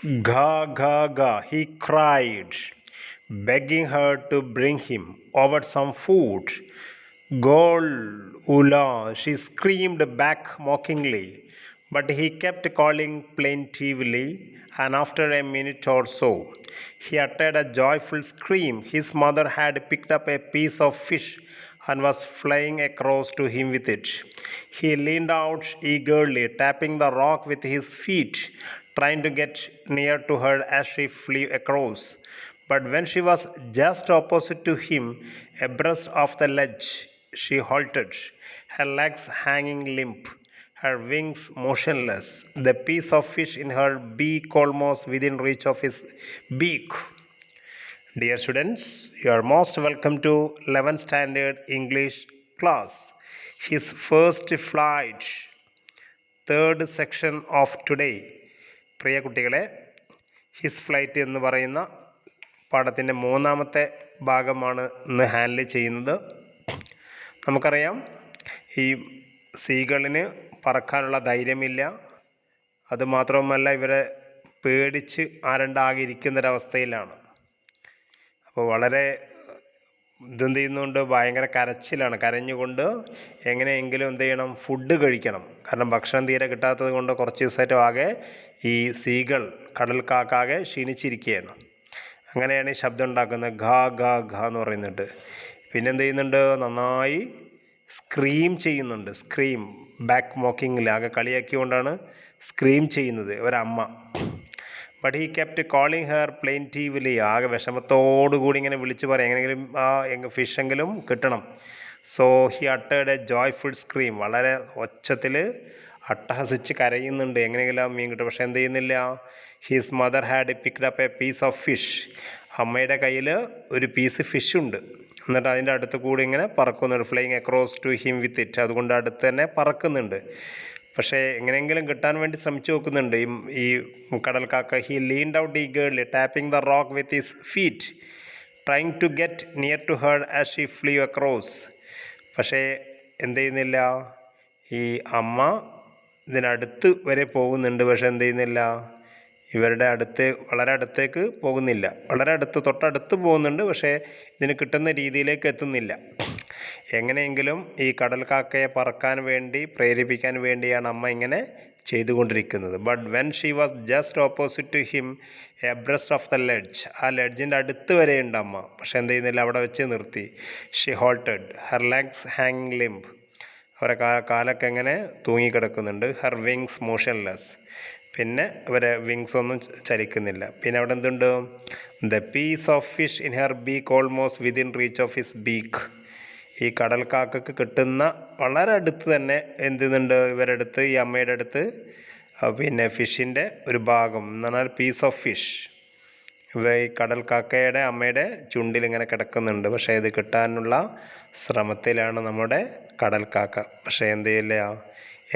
Gha, gha, gha, he cried, begging her to bring him over some food. Gol, Ula, she screamed back mockingly, but he kept calling plaintively, and after a minute or so, he uttered a joyful scream. His mother had picked up a piece of fish and was flying across to him with it. He leaned out eagerly, tapping the rock with his feet, trying to get near to her as she flew across. But when she was just opposite to him, abreast of the ledge, she halted, her legs hanging limp, her wings motionless, the piece of fish in her beak almost within reach of his beak. Dear students, you are most welcome to 11th Standard English class. His first flight, third section of today. പ്രിയ കുട്ടികളെ, his flight എന്ന് പറയുന്ന പാഠത്തിൻ്റെ മൂന്നാമത്തെ ഭാഗമാണ് ഇന്ന് handle ചെയ്യുന്നത്. നമുക്കറിയാം, ഈ സീകളിന് പറക്കാനുള്ള ധൈര്യമില്ല. അതുമാത്രവുമല്ല, ഇവരെ പേടിച്ച് ആരണ്ടാകിയിരിക്കുന്നൊരവസ്ഥയിലാണ്. അപ്പോൾ വളരെ ഇതെന്ത് ചെയ്യുന്നുണ്ട്, ഭയങ്കര കരച്ചിലാണ്. കരഞ്ഞുകൊണ്ട് എങ്ങനെയെങ്കിലും എന്ത് ചെയ്യണം, ഫുഡ് കഴിക്കണം. കാരണം ഭക്ഷണം തീരെ കിട്ടാത്തത് കൊണ്ട് കുറച്ച് ദിവസമായിട്ട് ആകെ ഈ സീകൾ, കടൽ കാക്കാകെ ക്ഷീണിച്ചിരിക്കുകയാണ്. അങ്ങനെയാണ് ഈ ശബ്ദം ഉണ്ടാക്കുന്നത്, ഘാ ഘാ ഘാ എന്ന് പറയുന്നുണ്ട്. പിന്നെ എന്ത് ചെയ്യുന്നുണ്ട്, നന്നായി സ്ക്രീം ചെയ്യുന്നുണ്ട്. സ്ക്രീം, ബാക്ക് മോക്കിങ്ങിൽ ആകെ കളിയാക്കിക്കൊണ്ടാണ് സ്ക്രീം ചെയ്യുന്നത് ഒരമ്മ. But he kept calling her plaintively, ആകെ വിഷമത്തോടുകൂടി ഇങ്ങനെ വിളിച്ച് പറയും, എങ്ങനെയെങ്കിലും ആ ഫിഷെങ്കിലും കിട്ടണം. സോ ഹി അട്ടേഡ് എ ജോയ്ഫുൾ സ്ക്രീം, വളരെ ഒച്ചത്തിൽ അട്ടഹസിച്ച് കരയുന്നുണ്ട്, എങ്ങനെയെങ്കിലും ആ മീൻ കിട്ടും. പക്ഷെ എന്ത് ചെയ്യുന്നില്ല. His mother had picked up a piece of fish, അമ്മയുടെ കയ്യിൽ ഒരു പീസ് ഫിഷ് ഉണ്ട്. എന്നിട്ട് അതിൻ്റെ അടുത്ത് കൂടി ഇങ്ങനെ പറക്കുന്നുണ്ട്, flying across to him with it, അതുകൊണ്ട് അടുത്ത് തന്നെ പറക്കുന്നുണ്ട്. പക്ഷേ എങ്ങനെയെങ്കിലും കിട്ടാൻ വേണ്ടി ശ്രമിച്ചു നോക്കുന്നുണ്ട് ഈ കടൽക്കാക്ക. He leaned out eagerly, tapping the rock with his feet, trying to get near to her as she flew across. പക്ഷേ എന്ത് ചെയ്യുന്നില്ല, ഈ അമ്മ ഇതിനടുത്ത് വരെ പോകുന്നുണ്ട്. പക്ഷെ എന്ത് ചെയ്യുന്നില്ല, ഇവരുടെ വളരെ അടുത്തേക്ക് പോകുന്നില്ല. വളരെ തൊട്ടടുത്ത് പോകുന്നുണ്ട്, പക്ഷേ ഇതിന് കിട്ടുന്ന രീതിയിലേക്ക് എത്തുന്നില്ല. എങ്ങനെയെങ്കിലും ഈ കടൽക്കാക്കയെ പറക്കാൻ വേണ്ടി പ്രേരിപ്പിക്കാൻ വേണ്ടിയാണ് അമ്മ ഇങ്ങനെ ചെയ്തുകൊണ്ടിരിക്കുന്നത്. But when she was just opposite to him abreast of the ledge, ആ ലെഡ്ജിൻ്റെ അടുത്ത് വരെയുണ്ട് അമ്മ. പക്ഷെ എന്ത് ചെയ്യുന്നില്ല, അവിടെ വെച്ച് നിർത്തി. ഷീ ഹോൾട്ടഡ്, ഹെർ ലെഗ്സ് ഹാങ്ങിങ് ലിംബ്, അവരെ കാലൊക്കെ എങ്ങനെ തൂങ്ങിക്കിടക്കുന്നുണ്ട്. ഹെർ വിങ്സ് മോഷൻലെസ്, പിന്നെ ഇവരെ വിങ്സ് ഒന്നും ചലിക്കുന്നില്ല. പിന്നെ അവിടെ എന്തുണ്ട്, the piece of fish in her beak almost within reach of his beak, ഈ കടൽക്കാക്കക്ക് കിട്ടുന്ന വളരെ അടുത്ത് തന്നെ എന്തുന്നുണ്ട്, ഇവരുടെ അടുത്ത്, ഈ അമ്മയുടെ അടുത്ത് പിന്നെ ഫിഷിൻ്റെ ഒരു ഭാഗം എന്ന് പറഞ്ഞാൽ പീസ് ഓഫ് ഫിഷ് ഈ കടൽക്കാക്കയുടെ അമ്മയുടെ ചുണ്ടിൽ ഇങ്ങനെ കിടക്കുന്നുണ്ട്. പക്ഷേ ഇത് കിട്ടാനുള്ള ശ്രമത്തിലാണ് നമ്മുടെ കടൽക്കാക്ക. പക്ഷേ എന്ത് ചെയ്യില്ല,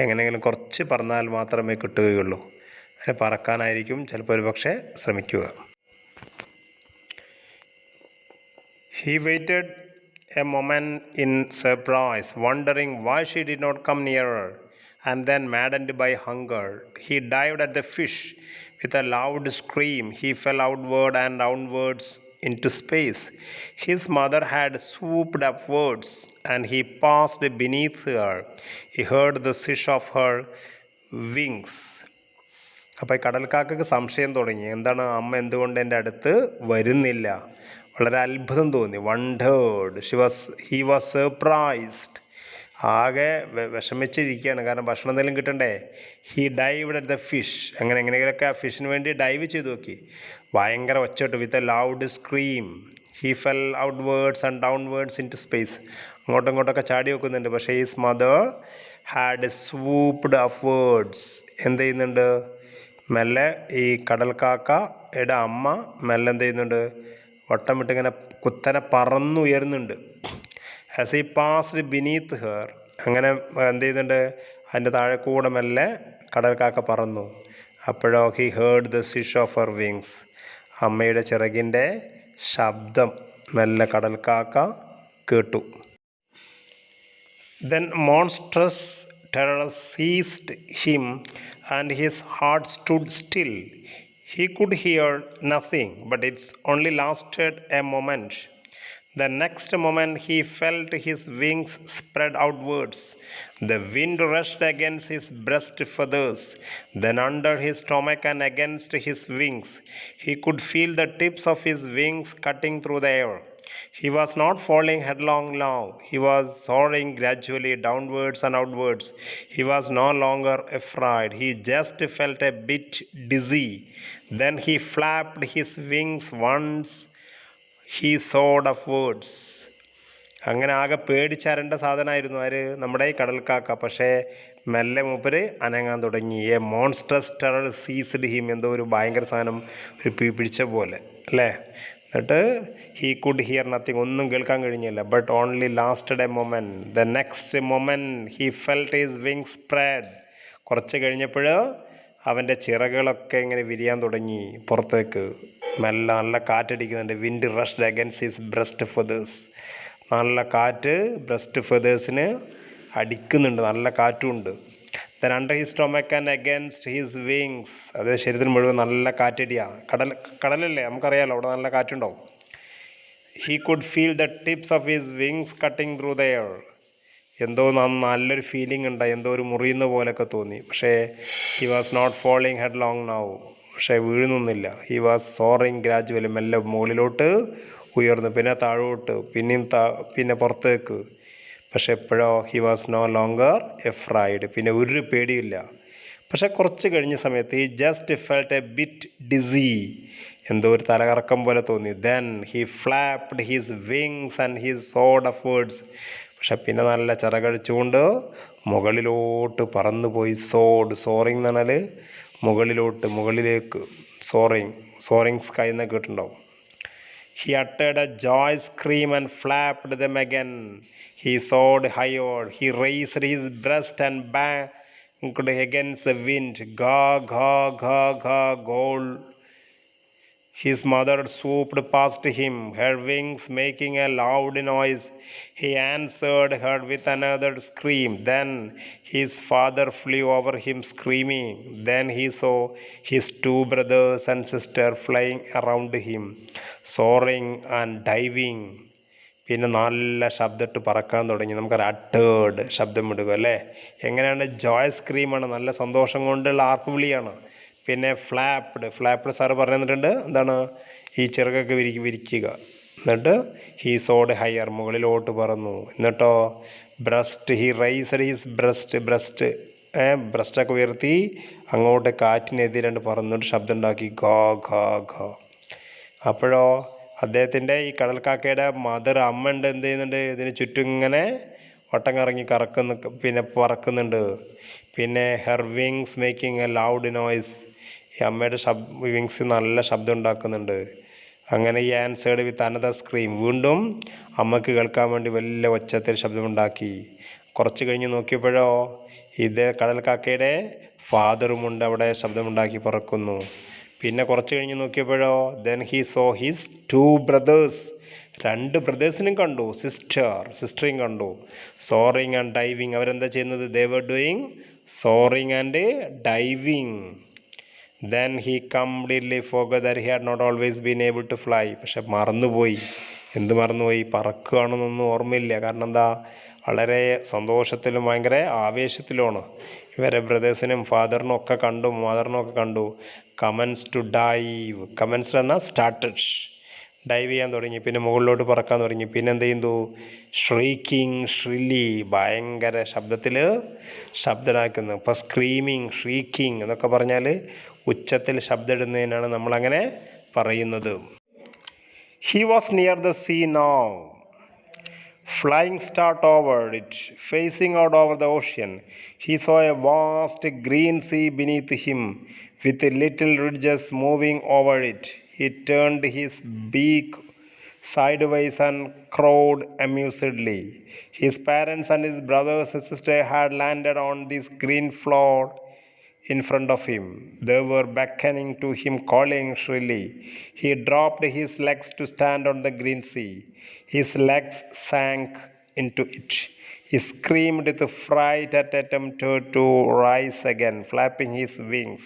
എങ്ങനെയെങ്കിലും കുറച്ച് പറന്നാൽ മാത്രമേ കിട്ടുകയുള്ളൂ. അതിന് പറക്കാനായിരിക്കും ചിലപ്പോൾ ഒരു പക്ഷേ ശ്രമിക്കുക. He waited a moment in surprise, wondering why she did not come nearer, and then, maddened by hunger, he dived at the fish. With a loud scream, he fell outward and downwards into space. His mother had swooped upwards, and he passed beneath her. He heard the swish of her wings. അപ്പോൾ ഈ കടൽക്കാക്കക്ക് സംശയം തുടങ്ങി, എന്താണ് അമ്മ എന്തുകൊണ്ട് എൻ്റെ അടുത്ത് വരുന്നില്ല. വളരെ അത്ഭുതം തോന്നി. വണ്ടേർഡ്, ഹി വാസ് സർപ്രൈസ്ഡ്, ആകെ വിഷമിച്ചിരിക്കുകയാണ്. കാരണം ഭക്ഷണം എന്തെങ്കിലും കിട്ടണ്ടേ. He dived at the fish, എങ്ങനെയെങ്കിലൊക്കെ ആ ഫിഷിന് വേണ്ടി ഡൈവ് ചെയ്ത് നോക്കി. ഭയങ്കര ഒച്ചയിട്ട്, with a loud scream. He fell outwards and downwards into space, അങ്ങോട്ടും ഇങ്ങോട്ടൊക്കെ ചാടി വെക്കുന്നുണ്ട്. പക്ഷേ his mother had swooped upwards, എന്ത് ചെയ്യുന്നുണ്ട്, മെല്ലെ ഈ കടൽക്കാക്കയുടെ അമ്മ മെല്ലെ എന്ത് ചെയ്യുന്നുണ്ട്, വട്ടം വിട്ടിങ്ങനെ കുത്തനെ പറന്നുയരുന്നുണ്ട്. As he passed beneath her, അങ്ങനെ എന്ത് ചെയ്യുന്നുണ്ട്, അതിൻ്റെ താഴെ കൂടെ മെല്ലെ കടൽക്കാക്ക പറന്നു. അപ്പോഴോ he heard the swish of her wings, അമ്മയുടെ ചിറകിൻ്റെ ശബ്ദം മെല്ലെ കടൽക്കാക്ക കേട്ടു. Then monstrous terror seized him and his heart stood still. He could hear nothing, but it only lasted a moment. The next moment he felt his wings spread outwards. The wind rushed against his breast feathers, then under his stomach and against his wings. He could feel the tips of his wings cutting through the air. He was not falling headlong now. He was soaring gradually downwards and outwards. He was no longer afraid. He just felt a bit dizzy. Then he flapped his wings once. He soared upwards. അങ്ങനെ ആകെ പേടിച്ചരണ്ട സാധനമായിരുന്നു ആര്, നമ്മുടെ ഈ കടൽക്കാക്ക. പക്ഷേ മെല്ലെ മൂപ്പര് അനങ്ങാൻ തുടങ്ങി. A monstrous terror ceased him. എന്തോ ഒരു ഭയങ്കര സാധനം ഒരു പിടിച്ച പോലെ അല്ലേ. എന്നിട്ട് ഹീ കുഡ് ഹിയർ നത്തിങ്, ഒന്നും കേൾക്കാൻ കഴിഞ്ഞില്ല. But only lasted a moment. The next moment he felt his wing spread. കുറച്ച് കഴിഞ്ഞപ്പോൾ അവൻ്റെ ചിറകുകളൊക്കെ ഇങ്ങനെ വിരിയാൻ തുടങ്ങി പുറത്തേക്ക്. നല്ല കാറ്റടിക്കുന്നുണ്ട്. Wind rushed against his breast feathers. നല്ല കാറ്റ് ബ്രസ്റ്റ് ഫെതേഴ്സിന് അടിക്കുന്നുണ്ട്, നല്ല കാറ്റുമുണ്ട്. Then under his stomach and against his wings. അത് ശരീരത്തിന് മുഴുവൻ നല്ല കാറ്റടിയാണ്. കടലല്ലേ, നമുക്കറിയാമല്ലോ, അവിടെ നല്ല കാറ്റുണ്ടാവും. He could feel the tips of his wings cutting through the air. എന്തോ നല്ലൊരു ഫീലിംഗ് ഉണ്ടായി, എന്തോ ഒരു മുറിയുന്ന പോലെയൊക്കെ തോന്നി. പക്ഷേ he was not falling headlong now. പക്ഷേ വീഴുന്നൊന്നുമില്ല. ഹി വാസ് സോറിങ് ഗ്രാജുവലി, മെല്ലെ മുകളിലോട്ട് ഉയർന്നു, പിന്നെ താഴോട്ട്, പിന്നെ പുറത്തേക്ക്. പക്ഷെ എപ്പോഴോ he was no longer afraid. പിന്നെ ഒരു പേടിയില്ല. പക്ഷെ കുറച്ച് കഴിഞ്ഞ സമയത്ത് he just felt a bit dizzy. എന്തോ ഒരു തലകറക്കം പോലെ തോന്നി. Then he flapped his wings and his soared upwards. പക്ഷെ പിന്നെ നല്ല ചിറകടിച്ചുകൊണ്ട് മുകളിലോട്ട് പറന്നുപോയി. സോറിങ് എന്ന് പറഞ്ഞാൽ മുകളിലേക്ക്, സോറിങ് സ്കൈ എന്നൊക്കെ കേട്ടിട്ടുണ്ടാവും. He uttered a joy scream and flapped them again. He soared higher. He raised his breast and banged against the wind. Ga, ga, ga, ga, goal. His mother swooped past him, her wings making a loud noise. He answered her with another scream. Then his father flew over him screaming. Then he saw his two brothers and sister flying around him, soaring and diving. പിന്നെ നല്ല ശബ്ദമിട്ട് പറക്കാൻ തുടങ്ങി. നമുക്കറിയാം അട്ടേർഡ് ശബ്ദം വിടുക അല്ലേ. എങ്ങനെയാണ്? ജോയ് സ്ക്രീമാണ്, നല്ല സന്തോഷം കൊണ്ടുള്ള ആർപ്പുവിളിയാണ്. പിന്നെ ഫ്ലാപ്ഡ് സാറ് പറഞ്ഞു തന്നിട്ടുണ്ട്. എന്താണ്? ഈ ചിറകൊക്കെ വിരിക്കുക. എന്നിട്ട് ഹീ സോഡ് ഹയർ, മുകളിലോട്ട് പറന്നു. എന്നിട്ടോ ഹി റൈസ്ഡ് ഹിസ് ബ്രസ്റ്റൊക്കെ ഉയർത്തി അങ്ങോട്ട് കാറ്റിനെതിരാണ്ട് പറന്നിട്ട് ശബ്ദം ഉണ്ടാക്കി, ഘ ഘ ഘ. അപ്പോഴോ അദ്ദേഹത്തിൻ്റെ ഈ കടൽക്കാക്കയുടെ അമ്മ ഉണ്ട്, എന്ത് ചെയ്യുന്നുണ്ട്? ഇതിന് ചുറ്റും ഇങ്ങനെ വട്ടം കറങ്ങി പിന്നെ പറക്കുന്നുണ്ട്. പിന്നെ her wings making A loud noise. ഈ അമ്മയുടെ വിങ്സ് നല്ല ശബ്ദം ഉണ്ടാക്കുന്നുണ്ട്. അങ്ങനെ ഈ ആൻസേർഡ് വിത്ത് അനദർ സ്ക്രീം. വീണ്ടും അമ്മയ്ക്ക് കേൾക്കാൻ വേണ്ടി വലിയ ഒച്ചത്തിൽ ശബ്ദമുണ്ടാക്കി. കുറച്ച് കഴിഞ്ഞ് നോക്കിയപ്പോഴോ ഇത് കടൽക്കാക്കയുടെ ഫാദറുമുണ്ട് അവിടെ ശബ്ദമുണ്ടാക്കി പറക്കുന്നു. പിന്നെ കുറച്ച് കഴിഞ്ഞ് നോക്കിയപ്പോഴോ then he saw his two brothers. രണ്ട് ബ്രദേഴ്സിനും കണ്ടു, സിസ്റ്ററേയും കണ്ടു. Soaring and diving. അവരെന്താ ചെയ്യുന്നത്? They were doing soaring and diving. Then he completely forgot that he had not always been able to fly. പക്ഷെ മറന്നുപോയി. എന്ത് മറന്നുപോയി? പറക്കുകയാണെന്നൊന്നും ഓർമ്മയില്ല. കാരണം എന്താ? വളരെ സന്തോഷത്തിലും ഭയങ്കര ആവേശത്തിലുമാണ്. ഇവരെ ബ്രദേഴ്സിനും ഫാദറിനും ഒക്കെ കണ്ടു, മദറിനും ഒക്കെ കണ്ടു. Commences to dive. കമൻസ് എന്നാൽ സ്റ്റാർട്ടഡ്, ഡൈവ് ചെയ്യാൻ തുടങ്ങി. പിന്നെ മുകളിലോട്ട് പറക്കാൻ തുടങ്ങി. പിന്നെ എന്ത് ചെയ്യുന്നു? ഷ്രീലി, ഭയങ്കര ശബ്ദമാക്കുന്നു. ഇപ്പോൾ ഷ്രീക്കിങ് എന്നൊക്കെ പറഞ്ഞാൽ ഉച്ചത്തിൽ ശബ്ദമിടുന്നതിനാണ് നമ്മളങ്ങനെ പറയുന്നത്. He was near the sea now, flying start over it, facing out over the ocean. He saw a vast green sea beneath him with little ridges moving over it. He turned his beak sideways and crowed amusedly. His parents and his brothers and sisters had landed on this green floor in front of him. They were beckoning to him, calling shrilly. He dropped his legs to stand on the green sea. His legs sank into it. He screamed with fright and attempted to rise again, flapping his wings.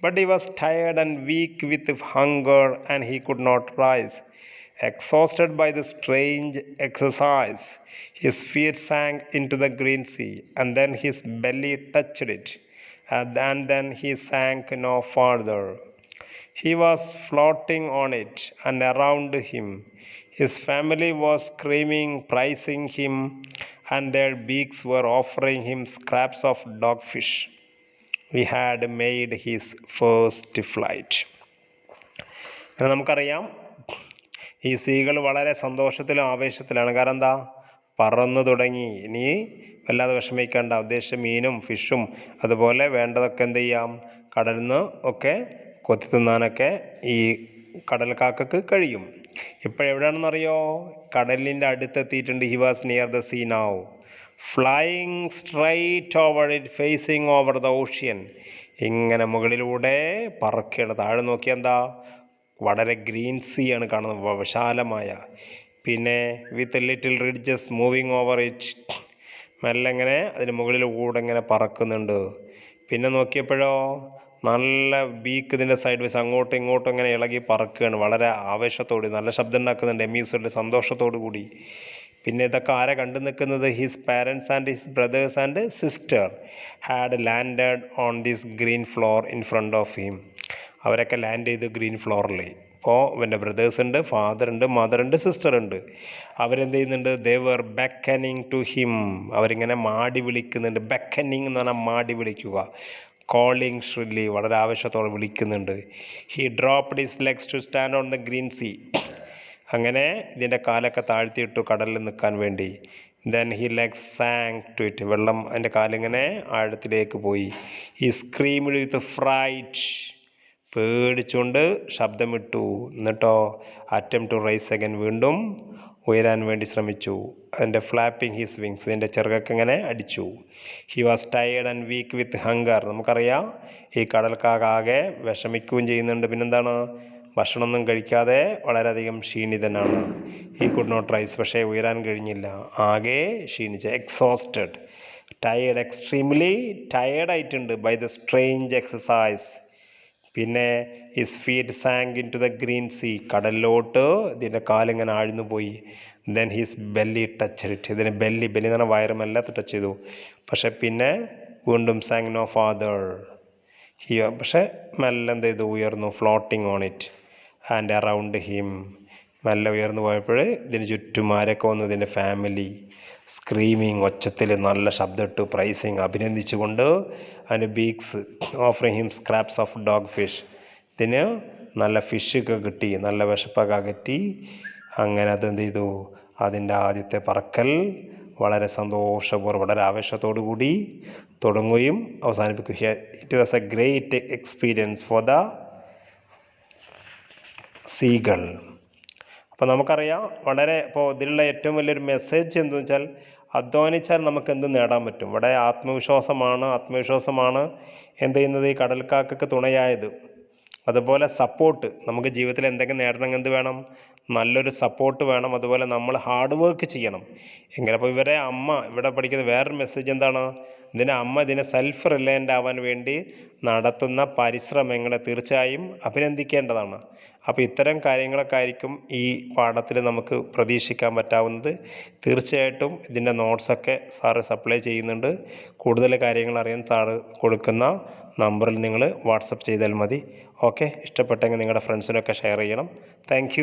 But he was tired and weak with hunger, and he could not rise. Exhausted by the strange exercise, his feet sank into the green sea, and then his belly touched it, and then he sank no farther. He was floating on it, and around him his family was screaming, praising him, and their beaks were offering him scraps of dogfish. He had made his first flight. അങ്ങനെ നമുക്കറിയാം, ഈ സീകൾ വളരെ സന്തോഷത്തിലും ആവേശത്തിലാണ്. കാരണം എന്താ, പറന്നു തുടങ്ങി. ഇനി വല്ലാതെ വിഷമിക്കേണ്ട. ഉദ്ദേശിച്ച മീനും ഫിഷും അതുപോലെ വേണ്ടതൊക്കെ എന്ത് ചെയ്യാം, കടലിൽ നിന്ന് ഒക്കെ കൊത്തി തിന്നാനൊക്കെ ഈ കടൽക്കാക്കക്ക് കഴിയും. ഇപ്പോഴെവിടെയാണെന്നറിയോ, കടലിൻ്റെ അടുത്തെത്തിയിട്ടുണ്ട്. He was near the sea now, flying straight over it, facing over the ocean. ഇങ്ങനെ മുകളിലൂടെ പറക്കുകയാണ്. താഴെ നോക്കിയാൽ എന്താ, വളരെ ഗ്രീൻ സീ ആണ് കാണുന്നത്, വിശാലമായ. പിന്നെ with little ridges moving over it, മെല്ലെ ഇങ്ങനെ അതിന് മുകളിലൂടെ ഇങ്ങനെ പറക്കുന്നുണ്ട്. പിന്നെ നോക്കിയപ്പോഴോ നല്ല ബീക്ക് ഇതിൻ്റെ സൈഡ് വൈസ് അങ്ങോട്ടും ഇങ്ങോട്ടും ഇങ്ങനെ ഇളകി പറക്കുകയാണ്, വളരെ ആവേശത്തോട്. നല്ല ശബ്ദം ഉണ്ടാക്കുന്നുണ്ട്, എമ്യൂസ്ഡ്, സന്തോഷത്തോടു കൂടി. പിന്നെ ഇതൊക്കെ ആരെ കണ്ടു നിൽക്കുന്നത്, his parents and his brothers and sister had landed on this green floor in front of him. അവരൊക്കെ ലാൻഡ് ചെയ്തു ഗ്രീൻ ഫ്ലോറിൽ. ഇപ്പോൾ ഇവൻ്റെ ബ്രദേഴ്സ് ഉണ്ട്, ഫാദർ ഉണ്ട്, മദർ ഉണ്ട്, സിസ്റ്റർ ഉണ്ട്. അവരെന്ത് ചെയ്യുന്നുണ്ട്, ദേ വർ ബെക്കനിങ് ടു ഹിം. അവരിങ്ങനെ മാടി വിളിക്കുന്നുണ്ട്. ബെക്കനിങ് എന്ന് പറഞ്ഞാൽ മാടി വിളിക്കുക. കോളിങ് ഷ്രില്ലി, വളരെ ആവേശത്തോടെ വിളിക്കുന്നുണ്ട്. He dropped his legs to stand on the green sea. അങ്ങനെ ഇതിൻ്റെ കാലൊക്കെ താഴ്ത്തിയിട്ടു കടലിൽ നിൽക്കാൻ വേണ്ടി. Then he legs sank into, വെള്ളം അതിൻ്റെ കാലിങ്ങനെ ആഴത്തിലേക്ക് പോയി. ഹി സ്ക്രീംഡ് വിത്ത് ഫ്രൈറ്റ്, പേടിച്ചുകൊണ്ട് ശബ്ദമിട്ടു. എന്നിട്ടോ അറ്റംപ്റ്റ് ടു റൈസ് അഗൈൻ, വീണ്ടും ഉയരാൻ വേണ്ടി ശ്രമിച്ചു. അതിൻ്റെ ഫ്ലാപ്പിംഗ് ഹിസ് വിങ്സ്, ഇതിൻ്റെ ചിറകൊക്കെ ഇങ്ങനെ അടിച്ചു. He was tired and weak with hunger. നമുക്കറിയാം, ഈ കടൽക്കാകെ വിഷമിക്കുകയും ചെയ്യുന്നുണ്ട്. പിന്നെന്താണ്, ഭക്ഷണമൊന്നും കഴിക്കാതെ വളരെയധികം ക്ഷീണിതനാണ്. ഹി കുഡ് നോട്ട് റൈസ്, പക്ഷേ ഉയരാൻ കഴിഞ്ഞില്ല, ആകെ ക്ഷീണിച്ച്. എക്സോസ്റ്റഡ്, ടയേർഡ്, എക്സ്ട്രീംലി ടയേർഡായിട്ടുണ്ട് ബൈ ദ സ്ട്രേഞ്ച് എക്സസൈസ്. പിന്നെ his feet sank into the green sea, കടലിലോട്ട് ഇതിൻ്റെ കാലിങ്ങനെ ആഴ്ന്നു പോയി. Then his belly touch it, ഇതിന് ബെല്ലി എന്ന് പറഞ്ഞാൽ വയറുമെല്ലാം ടച്ച് ചെയ്തു. പക്ഷെ പിന്നെ വീണ്ടും സാങ് നോ ഫാദർ. പക്ഷെ മെല്ലെ എന്ത് ചെയ്തു, ഉയർന്നു. Floating on it and around him. മെല്ലെ ഉയർന്നു പോയപ്പോൾ ഇതിന് ചുറ്റും ആരൊക്കെ വന്നു, ഇതിൻ്റെ ഫാമിലി. സ്ക്രീമിങ്, ഒച്ചത്തിൽ നല്ല ശബ്ദമിട്ടു, പ്രൈസിങ്, അഭിനന്ദിച്ചുകൊണ്ട്. അതിന് beaks offering him scraps of dog fish, ഇതിന് നല്ല ഫിഷൊക്കെ കിട്ടി, നല്ല വിശപ്പൊക്കെ അകറ്റി. അങ്ങനെ അതെന്ത് ചെയ്തു, അതിൻ്റെ ആദ്യത്തെ പറക്കൽ വളരെ സന്തോഷപൂർവ്വം, വളരെ ആവേശത്തോടു കൂടി തുടങ്ങുകയും അവസാനിപ്പിക്കുക. It was a great experience for the സീകൾ. അപ്പോൾ നമുക്കറിയാം, വളരെ ഇപ്പോൾ ഇതിലുള്ള ഏറ്റവും വലിയൊരു മെസ്സേജ് എന്തെന്ന് വെച്ചാൽ, അധ്വാനിച്ചാൽ നമുക്ക് എന്ത് നേടാൻ പറ്റും. ഇവിടെ ആത്മവിശ്വാസമാണ് എന്ത് ചെയ്യുന്നത്, ഈ കടൽക്കാക്കക്ക് തുണയായത്. അതുപോലെ സപ്പോർട്ട്, നമുക്ക് ജീവിതത്തിൽ എന്തെങ്കിലും നേടണമെങ്കിൽ എന്ത് വേണം, നല്ലൊരു സപ്പോർട്ട് വേണം. അതുപോലെ നമ്മൾ ഹാർഡ് വർക്ക് ചെയ്യണം. എങ്ങനെ, അപ്പോൾ ഇവരെ അമ്മ ഇവിടെ പഠിക്കുന്ന വേറൊരു മെസ്സേജ് എന്താണ്, ഇതിനെ സെൽഫ് റിലയൻ്റ് ആവാൻ വേണ്ടി നടത്തുന്ന പരിശ്രമങ്ങളെ തീർച്ചയായും അഭിനന്ദിക്കേണ്ടതാണ്. അപ്പോൾ ഇത്തരം കാര്യങ്ങളൊക്കെ ആയിരിക്കും ഈ പാഠത്തിൽ നമുക്ക് പ്രതീക്ഷിക്കാൻ പറ്റാവുന്നത്. തീർച്ചയായിട്ടും ഇതിൻ്റെ നോട്ട്സൊക്കെ സാറ് സപ്ലൈ ചെയ്യുന്നുണ്ട്. കൂടുതൽ കാര്യങ്ങൾ അറിയാൻ സാറ് കൊടുക്കുന്ന നമ്പറിൽ നിങ്ങൾ വാട്സപ്പ് ചെയ്താൽ മതി. ഓക്കെ, ഇഷ്ടപ്പെട്ടെങ്കിൽ നിങ്ങളുടെ ഫ്രണ്ട്സിനൊക്കെ ഷെയർ ചെയ്യണം. താങ്ക്